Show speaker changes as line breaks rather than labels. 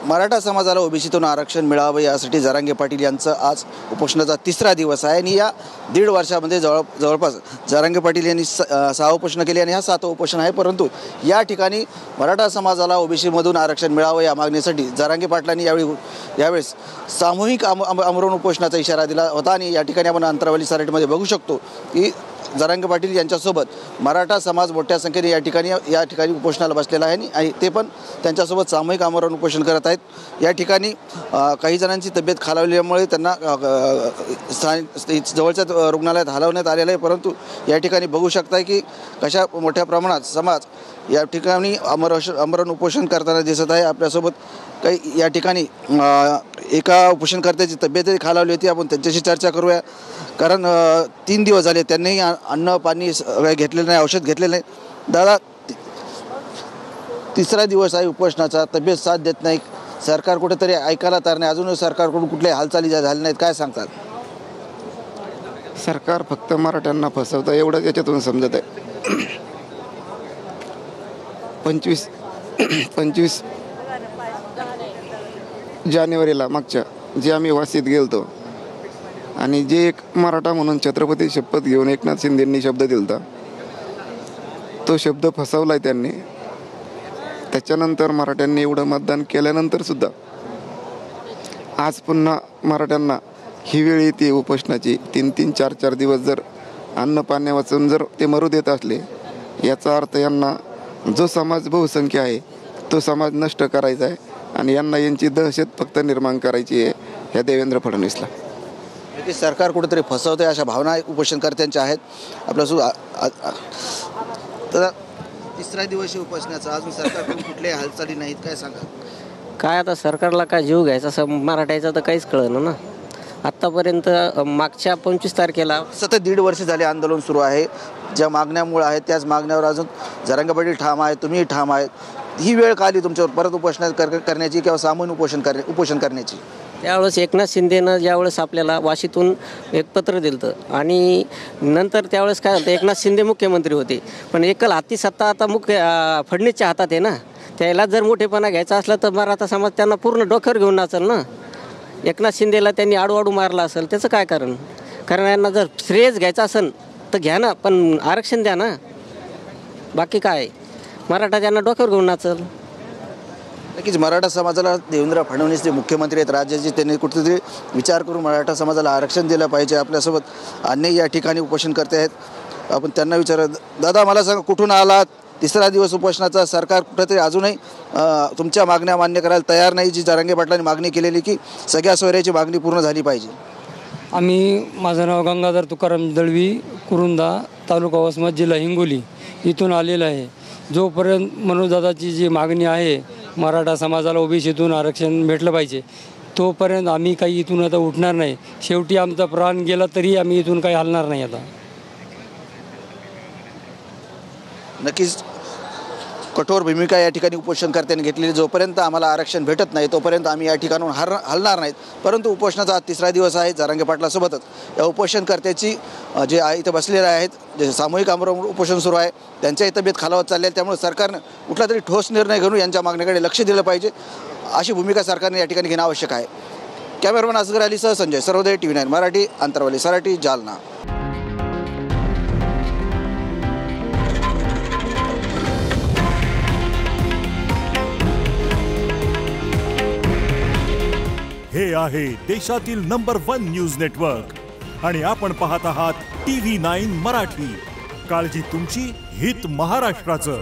मराठा समाजाला ओबीसीतून आरक्षण मिळावं यासाठी जरांगे पाटील यांचं आज उपोषणाचा तिसरा दिवस आहे आणि या 1.5 वर्षामध्ये जवळपास जरांगे पाटील यांनी 6 उपोषणं केली आणि हा 7वं उपोषण आहे। परंतु या ठिकाणी मराठा समाजाला ओबीसीमधून आरक्षण मिळावं या मागणीसाठी जरांगे पाटलांनी यावेळेस सामूहिक आमरण उपोषणाचा इशारा दिला होता आणि या ठिकाणी आपण अंतरावली सराटीमध्ये बघू शकतो की जरांगे पाटील यांच्यासोबत मराठा समाज मोठ्या संख्येने या ठिकाणी उपोषणाला बसलेला आहे आणि ते पण त्यांच्यासोबत सामूहिक आमरण उपोषण करत आहेत। या ठिकाणी काही जणांची तब्येत खालावल्यामुळे त्यांना जवळच्या रुग्णालयात हलवण्यात आलेलं आहे। परंतु या ठिकाणी बघू शकताय की कशा मोठ्या प्रमाणात समाज या ठिकाणी आमरण उपोषण करताना दिसत आहे। आपल्यासोबत काही या ठिकाणी एका उपोषणकर्त्याची तब्येतही खालावली होती, आपण त्यांच्याशी चर्चा करूया। कारण 3 दिवस झाले त्यांनी अन्न पाणी घेतलेलं नाही, औषध घेतलेलं नाही। दादा, तिसरा दिवस आहे उपोषणाचा, तब्येत साथ देत नाही, सरकार कुठेतरी ऐकायला तयार नाही, अजूनही सरकारकडून कुठल्याही हालचाली झाल्या नाहीत, काय सांगतात?
सरकार फक्त मराठ्यांना फसवतं एवढं याच्यातून समजत आहे। 25 जानेवारीला मागच्या जे आम्ही वाशीत गेलतो आणि जे एक मराठा म्हणून छत्रपती शपथ घेऊन एकनाथ शिंदेंनी शब्द दिलता, तो शब्द फसवलाय त्यांनी। त्याच्यानंतर मराठ्यांनी एवढं मतदान केल्यानंतर सुद्धा आज पुन्हा मराठ्यांना ही वेळ येते उपोषणाची। 3-3, 4-4 दिवस जर अन्न पाण्या वाचून जर ते मरू देत असले, याचा अर्थ यांना जो समाज बहुसंख्य आहे तो समाज नष्ट करायचा आहे आणि यांना यांची दहशत फक्त निर्माण करायची आहे ह्या देवेंद्र फडणवीसला।
सरकार कुठेतरी फसवते अशा भावना उपोषणकर्त्यांच्या आहेत। आपल्यासोबत तर तिसरा दिवस उपोषणाचा, अजून सरकारकडून कुठल्याही हालचाली नाहीत, काय सांगा?
काय आता सरकारला काय जीव घ्यायचा असं मराठ्याचं तर काहीच कळलं ना आत्तापर्यंत। मागच्या 25 तारखेला
सतत 1.5 वर्ष झाले आंदोलन सुरू आहे, ज्या मागण्यामुळे आहेत त्याच मागण्यावर अजून जरांगे पाटील ठाम आहे, तुम्ही ठाम आहेत। ही वेळ का आली तुमच्यावर परत उपोषण करण्याची किंवा सामूहिक उपोषण करण्याची?
त्यावेळेस एकनाथ शिंदेनं ज्यावेळेस आपल्याला वाशीतून एक पत्र दिलं आणि नंतर त्यावेळेस काय झालं, एकनाथ शिंदे मुख्यमंत्री होते, पण एकल हाती सत्ता आता फडणवीसच्या हातात आहे ना। त्याला जर मोठेपणा घ्यायचा असला तर मराठा समाज त्यांना पूर्ण डोक्यावर घेऊन नाचल ना। एकनाथ शिंदेला त्यांनी आडवाडू मारला असेल, त्याचं काय कारण? कारण यांना जर श्रेयच घ्यायचं असेल तर घ्या ना, पण आरक्षण द्या ना, बाकी काय मराठा त्यांना डोक्यावर घेऊन नाचल।
नक्कीच मराठा समाजाला देवेंद्र फडणवीस जे मुख्यमंत्री आहेत राज्याचे, त्यांनी कुठेतरी विचार करून मराठा समाजाला आरक्षण दिलं पाहिजे। आपल्यासोबत अन्य या ठिकाणी उपोषण करते आहेत, आपण त्यांना विचारत, दादा मला सांगा कुठून आलात? तिसरा दिवस उपोषणाचा, सरकार कुठेतरी अजूनही तुमच्या मागण्या मान्य करायला तयार नाही, जी जरांगे पाटलांनी मागणी केलेली की सगळ्या सोयऱ्याची मागणी पूर्ण झाली पाहिजे।
माझं नाव गंगाधर तुकाराम दळवी, कुरुंदा, तालुका वसमत, जिल्हा हिंगोली इथून आलेलं आहे। जोपर्यंत मनोजदादाची जी मागणी आहे मराठा समाजाला ओबीसीतून आरक्षण भेटलं पाहिजे, तोपर्यंत आम्ही काही इथून आता उठणार नाही। शेवटी आमचा प्राण गेला तरी आम्ही इथून काही हलणार नाही। आता
नक्कीच कठोर भूमिका या ठिकाणी उपोषणकर्त्यांनी घेतलेली, जोपर्यंत आम्हाला आरक्षण भेटत नाही तोपर्यंत आम्ही या ठिकाणून हलणार नाहीत। परंतु उपोषणाचा आज तिसरा दिवस आहे, जरांगे पाटलासोबतच या उपोषणकर्त्याची जे इथं बसलेले आहेत, जे सामूहिक आमरण उपोषण सुरू आहे, त्यांच्याही तब्येत खालावत चालली आहे। त्यामुळे सरकारनं कुठला तरी ठोस निर्णय घेऊन यांच्या मागण्याकडे लक्ष दिलं पाहिजे, अशी भूमिका सरकारने या ठिकाणी घेणं आवश्यक आहे। कॅमेरामॅन असगर अलीसह संजय सर्वोदय, TV9 मराठी, अंतरावली सराटी, जालना।
हे आहे देशातील नंबर 1 न्यूज नेटवर्क आणि आपण पाहत आहात TV9 मराठी। काळजी तुमची, हित महाराष्ट्राचं।